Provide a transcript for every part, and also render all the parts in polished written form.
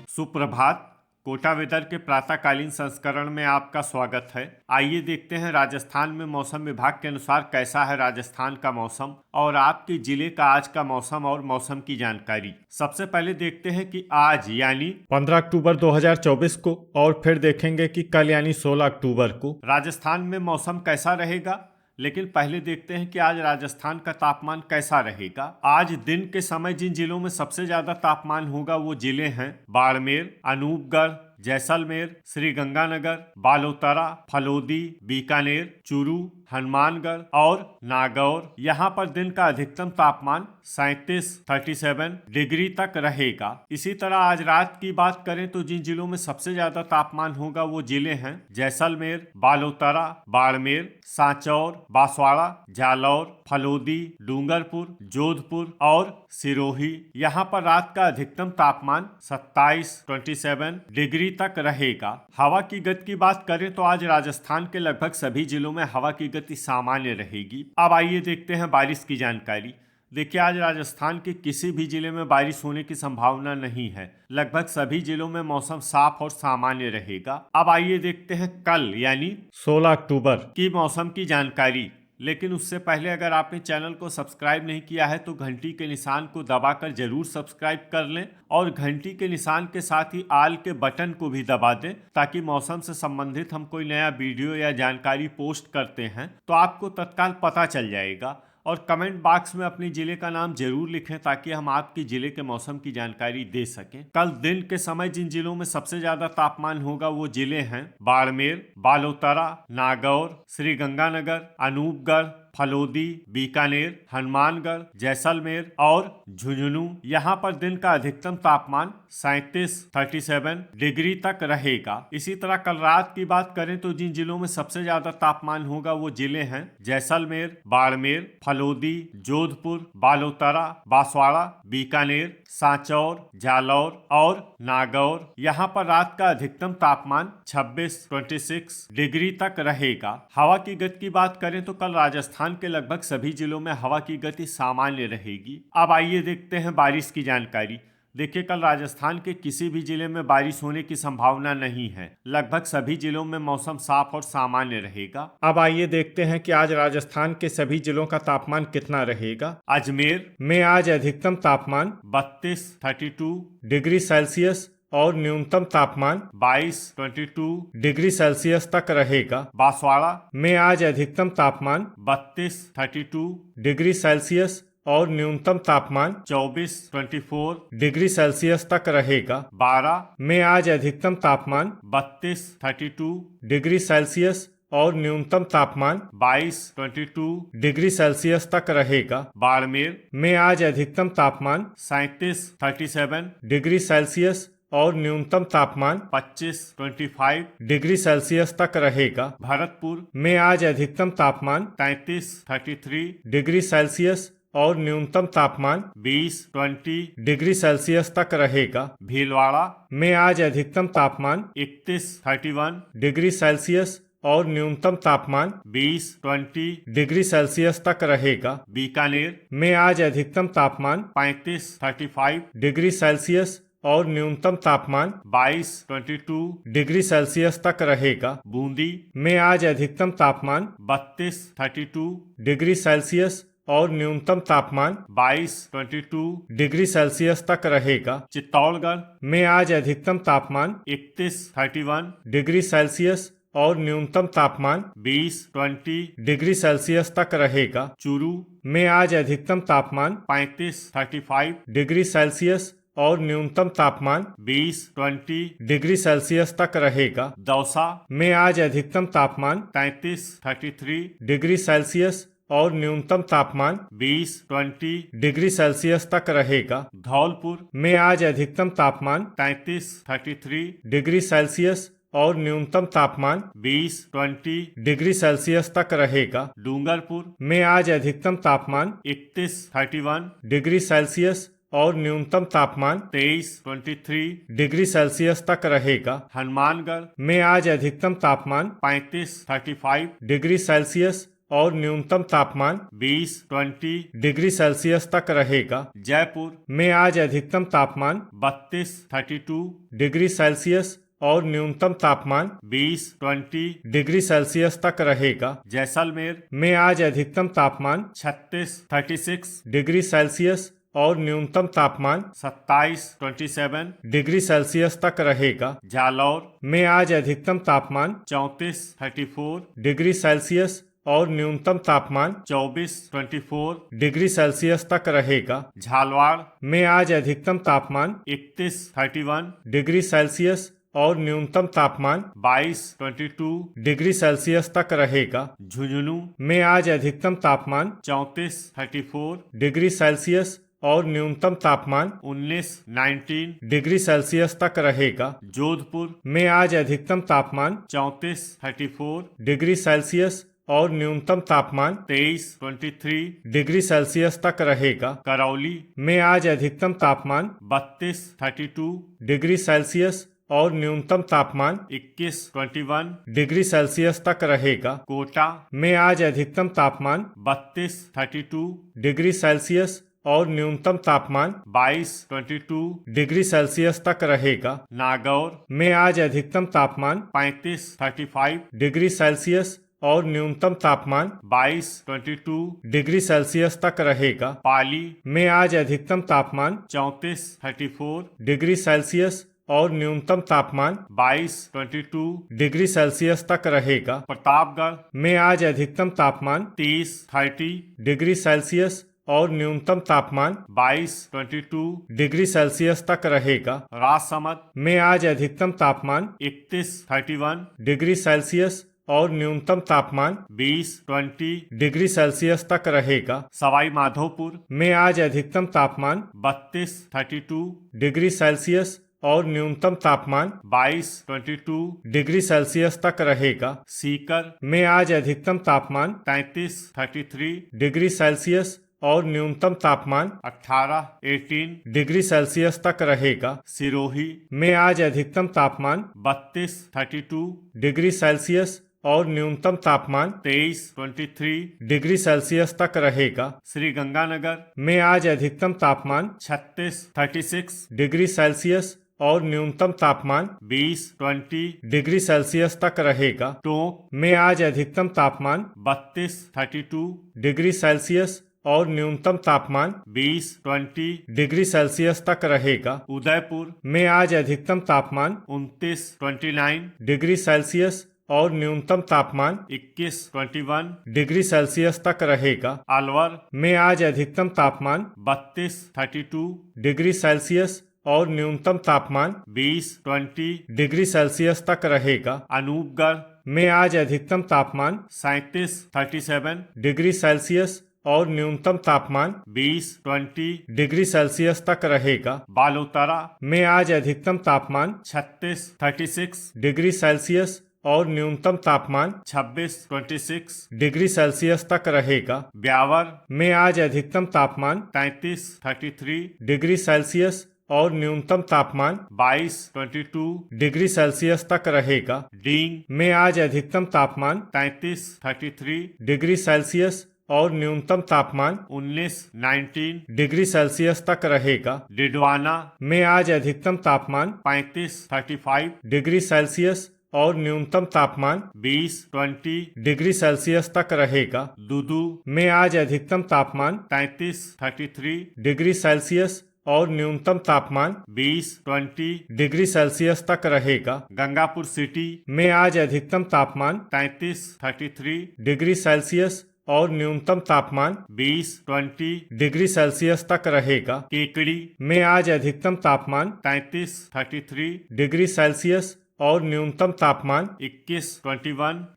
सुप्रभात। कोटा वेदर के प्रातःकालीन संस्करण में आपका स्वागत है। आइए देखते हैं राजस्थान में मौसम विभाग के अनुसार कैसा है राजस्थान का मौसम और आपके जिले का आज का मौसम और मौसम की जानकारी। सबसे पहले देखते हैं कि आज यानी 15 अक्टूबर 2024 को और फिर देखेंगे कि कल यानी 16 अक्टूबर को राजस्थान में मौसम कैसा रहेगा। लेकिन पहले देखते हैं कि आज राजस्थान का तापमान कैसा रहेगा। आज दिन के समय जिन जिलों में सबसे ज्यादा तापमान होगा वो जिले हैं बाड़मेर, अनूपगढ़, जैसलमेर, श्रीगंगानगर, बालोतरा, फलोदी, बीकानेर, चूरू, हनुमानगढ़ और नागौर। यहाँ पर दिन का अधिकतम तापमान 37 डिग्री तक रहेगा। इसी तरह आज रात की बात करें तो जिन जिलों में सबसे ज्यादा तापमान होगा वो जिले हैं जैसलमेर, बालोतरा, बाड़मेर, सांचौर, बांसवाड़ा, जालौर, फलोदी, डूंगरपुर, जोधपुर और सिरोही। यहाँ पर रात का अधिकतम तापमान 27 डिग्री तक रहेगा। हवा की गति की बात करें तो आज राजस्थान के लगभग सभी जिलों में हवा की गति सामान्य रहेगी। अब आइए देखते हैं बारिश की जानकारी। देखिए, आज राजस्थान के किसी भी जिले में बारिश होने की संभावना नहीं है। लगभग सभी जिलों में मौसम साफ और सामान्य रहेगा। अब आइए देखते हैं कल यानी 16 अक्टूबर की मौसम की जानकारी। लेकिन उससे पहले अगर आपने चैनल को सब्सक्राइब नहीं किया है तो घंटी के निशान को दबाकर जरूर सब्सक्राइब कर लें और घंटी के निशान के साथ ही आल के बटन को भी दबा दें ताकि मौसम से संबंधित हम कोई नया वीडियो या जानकारी पोस्ट करते हैं तो आपको तत्काल पता चल जाएगा। और कमेंट बॉक्स में अपने जिले का नाम जरूर लिखें ताकि हम आपके जिले के मौसम की जानकारी दे सकें। कल दिन के समय जिन जिलों में सबसे ज्यादा तापमान होगा वो जिले हैं बाड़मेर, बालोतरा, नागौर, श्रीगंगानगर, अनूपगढ़, फलोदी, बीकानेर, हनुमानगढ़, जैसलमेर और झुंझुनू। यहाँ पर दिन का अधिकतम तापमान 37 डिग्री तक रहेगा। इसी तरह कल रात की बात करें तो जिन जिलों में सबसे ज्यादा तापमान होगा वो जिले हैं जैसलमेर, बाड़मेर, फलोदी, जोधपुर, बालोतरा, बांसवाड़ा, बीकानेर, सांचौर, जालौर और नागौर। यहाँ पर रात का अधिकतम तापमान 26 डिग्री तक रहेगा। हवा की गति की बात करें तो कल राजस्थान के लगभग सभी जिलों में हवा की गति सामान्य रहेगी। अब आइए देखते हैं बारिश की जानकारी। देखिए, कल राजस्थान के किसी भी जिले में बारिश होने की संभावना नहीं है। लगभग सभी जिलों में मौसम साफ और सामान्य रहेगा। अब आइए देखते हैं कि आज राजस्थान के सभी जिलों का तापमान कितना रहेगा। अजमेर में आज अधिकतम तापमान 32 डिग्री सेल्सियस और न्यूनतम तापमान 22 डिग्री सेल्सियस तक रहेगा। बांसवाड़ा में आज अधिकतम तापमान 32 डिग्री सेल्सियस और न्यूनतम तापमान 24 डिग्री सेल्सियस तक रहेगा। बारा में आज अधिकतम तापमान 32 डिग्री सेल्सियस और न्यूनतम तापमान 22 डिग्री सेल्सियस तक रहेगा। बाड़मेर में आज अधिकतम तापमान 37 डिग्री सेल्सियस और न्यूनतम तापमान 25 डिग्री सेल्सियस तक रहेगा। भरतपुर में आज अधिकतम तापमान 33 डिग्री सेल्सियस और न्यूनतम तापमान 20 डिग्री सेल्सियस तक रहेगा। भीलवाड़ा में आज अधिकतम तापमान 31 डिग्री सेल्सियस और न्यूनतम तापमान 20 डिग्री सेल्सियस तक रहेगा। बीकानेर में आज अधिकतम तापमान 35 डिग्री सेल्सियस और न्यूनतम तापमान 22 डिग्री सेल्सियस तक रहेगा। बूंदी में आज अधिकतम तापमान 32 डिग्री सेल्सियस और न्यूनतम तापमान 22 डिग्री सेल्सियस तक रहेगा। चित्तौड़गढ़ में आज अधिकतम तापमान 31 डिग्री सेल्सियस और न्यूनतम तापमान 20 डिग्री सेल्सियस तक रहेगा। चूरू में आज अधिकतम तापमान 35 डिग्री सेल्सियस और न्यूनतम तापमान 20 डिग्री सेल्सियस तक रहेगा। दौसा में आज अधिकतम तापमान 33 डिग्री सेल्सियस और न्यूनतम तापमान 20 डिग्री सेल्सियस तक रहेगा। धौलपुर में आज अधिकतम तापमान 33 डिग्री सेल्सियस और न्यूनतम तापमान 20 डिग्री सेल्सियस तक रहेगा। डूंगरपुर में आज अधिकतम तापमान 31 डिग्री सेल्सियस और न्यूनतम तापमान 23 डिग्री सेल्सियस तक रहेगा। हनुमानगढ़ में आज अधिकतम तापमान 35 डिग्री सेल्सियस और न्यूनतम तापमान 20 डिग्री सेल्सियस तक रहेगा। जयपुर में आज अधिकतम तापमान 32 डिग्री सेल्सियस और न्यूनतम तापमान 20 डिग्री सेल्सियस तक रहेगा। जैसलमेर में आज अधिकतम तापमान 36 डिग्री सेल्सियस और न्यूनतम तापमान 27 डिग्री सेल्सियस तक रहेगा। जालौर में आज अधिकतम तापमान 34 डिग्री सेल्सियस और न्यूनतम तापमान 24 डिग्री सेल्सियस तक रहेगा। झालवाड़ में आज अधिकतम तापमान 31 डिग्री सेल्सियस और न्यूनतम तापमान 22 डिग्री सेल्सियस तक रहेगा। झुंझुनू में आज अधिकतम तापमान 34 डिग्री सेल्सियस और न्यूनतम तापमान 19 डिग्री सेल्सियस तक रहेगा। जोधपुर में आज अधिकतम तापमान 34 डिग्री सेल्सियस और न्यूनतम तापमान 23 डिग्री सेल्सियस तक रहेगा। करौली में आज अधिकतम तापमान 32 डिग्री सेल्सियस और न्यूनतम तापमान 21 डिग्री सेल्सियस तक रहेगा। कोटा में आज अधिकतम तापमान 32 डिग्री सेल्सियस और न्यूनतम तापमान 22 डिग्री सेल्सियस तक रहेगा। नागौर में आज अधिकतम तापमान 35 डिग्री सेल्सियस और न्यूनतम तापमान 22 डिग्री सेल्सियस तक रहेगा। पाली में आज अधिकतम तापमान 34 डिग्री सेल्सियस और न्यूनतम तापमान 22 डिग्री सेल्सियस तक रहेगा। प्रतापगढ़ में आज अधिकतम तापमान 30 डिग्री सेल्सियस और न्यूनतम तापमान 22 डिग्री सेल्सियस तक रहेगा। राजसमंद में आज अधिकतम तापमान 31 डिग्री सेल्सियस और न्यूनतम तापमान 20 डिग्री सेल्सियस तक रहेगा। सवाई माधोपुर में आज अधिकतम तापमान 32 डिग्री सेल्सियस और न्यूनतम तापमान 22 डिग्री सेल्सियस तक रहेगा। सीकर में आज अधिकतम तापमान 33 डिग्री सेल्सियस और न्यूनतम तापमान 18 डिग्री सेल्सियस तक रहेगा। सिरोही में आज अधिकतम तापमान 32 डिग्री सेल्सियस और न्यूनतम तापमान 23 डिग्री सेल्सियस तक रहेगा। श्री गंगानगर में आज अधिकतम तापमान 36 डिग्री सेल्सियस और न्यूनतम तापमान 20 डिग्री सेल्सियस तक रहेगा। टोंक में आज अधिकतम तापमान 32 डिग्री सेल्सियस और न्यूनतम तापमान 20 डिग्री सेल्सियस तक रहेगा। उदयपुर में आज अधिकतम तापमान 29 डिग्री सेल्सियस और न्यूनतम तापमान 21 डिग्री सेल्सियस तक रहेगा। अलवर में आज अधिकतम तापमान 32 डिग्री सेल्सियस और न्यूनतम तापमान 20 डिग्री सेल्सियस तक रहेगा। अनूपगढ़ में आज अधिकतम तापमान 37 डिग्री सेल्सियस और न्यूनतम तापमान 20 डिग्री सेल्सियस तक रहेगा। बालोतरा में आज अधिकतम तापमान 36 डिग्री सेल्सियस और न्यूनतम तापमान 26 डिग्री सेल्सियस तक रहेगा। ब्यावर में आज अधिकतम तापमान 33 डिग्री सेल्सियस और न्यूनतम तापमान 22 डिग्री सेल्सियस तक रहेगा। डींग में आज अधिकतम तापमान 33 डिग्री सेल्सियस और न्यूनतम तापमान 19 डिग्री सेल्सियस तक रहेगा। डिडवाना में आज अधिकतम तापमान 35 डिग्री सेल्सियस और न्यूनतम तापमान 20 डिग्री सेल्सियस तक रहेगा। दूदू में आज अधिकतम तापमान 33 डिग्री सेल्सियस और न्यूनतम तापमान 20 डिग्री सेल्सियस तक रहेगा। गंगापुर सिटी में आज अधिकतम तापमान 33 डिग्री सेल्सियस और न्यूनतम तापमान 20 डिग्री सेल्सियस तक रहेगा। केकड़ी में आज अधिकतम तापमान 33 डिग्री सेल्सियस और न्यूनतम तापमान 21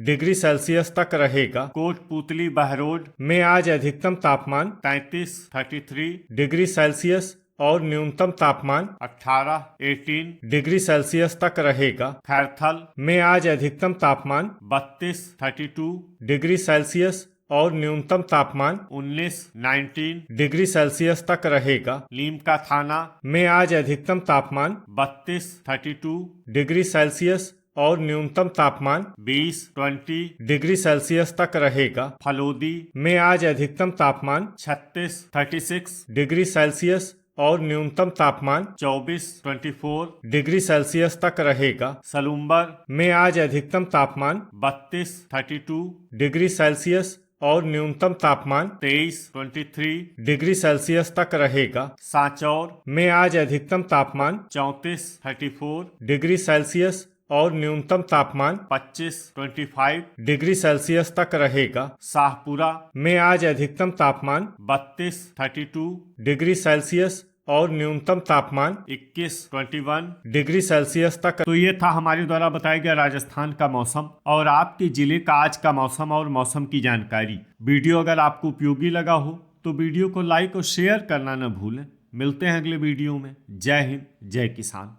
डिग्री सेल्सियस तक रहेगा। कोटपुतली बहरोड में आज अधिकतम तापमान 33 डिग्री सेल्सियस और न्यूनतम तापमान 18 डिग्री सेल्सियस तक रहेगा। खैरथल में आज अधिकतम तापमान 32 डिग्री सेल्सियस और न्यूनतम तापमान 19 डिग्री सेल्सियस तक रहेगा। लीमका थाना में आज अधिकतम तापमान 32 डिग्री सेल्सियस और न्यूनतम तापमान 20 डिग्री सेल्सियस तक रहेगा। फलोदी में आज अधिकतम तापमान 36 डिग्री सेल्सियस और न्यूनतम तापमान 24 डिग्री सेल्सियस तक रहेगा। सलूम्बर में आज अधिकतम तापमान 32 डिग्री सेल्सियस और न्यूनतम तापमान 23 डिग्री सेल्सियस तक रहेगा। सांचौर में आज अधिकतम तापमान 34 डिग्री सेल्सियस और न्यूनतम तापमान 25 डिग्री सेल्सियस तक रहेगा। शाहपुरा में आज अधिकतम तापमान 32 डिग्री सेल्सियस और न्यूनतम तापमान 21 डिग्री सेल्सियस तक। तो ये था हमारे द्वारा बताया गया राजस्थान का मौसम और आपके जिले का आज का मौसम और मौसम की जानकारी। वीडियो अगर आपको उपयोगी लगा हो तो वीडियो को लाइक और शेयर करना न भूलें। मिलते हैं अगले वीडियो में। जय हिंद, जय किसान।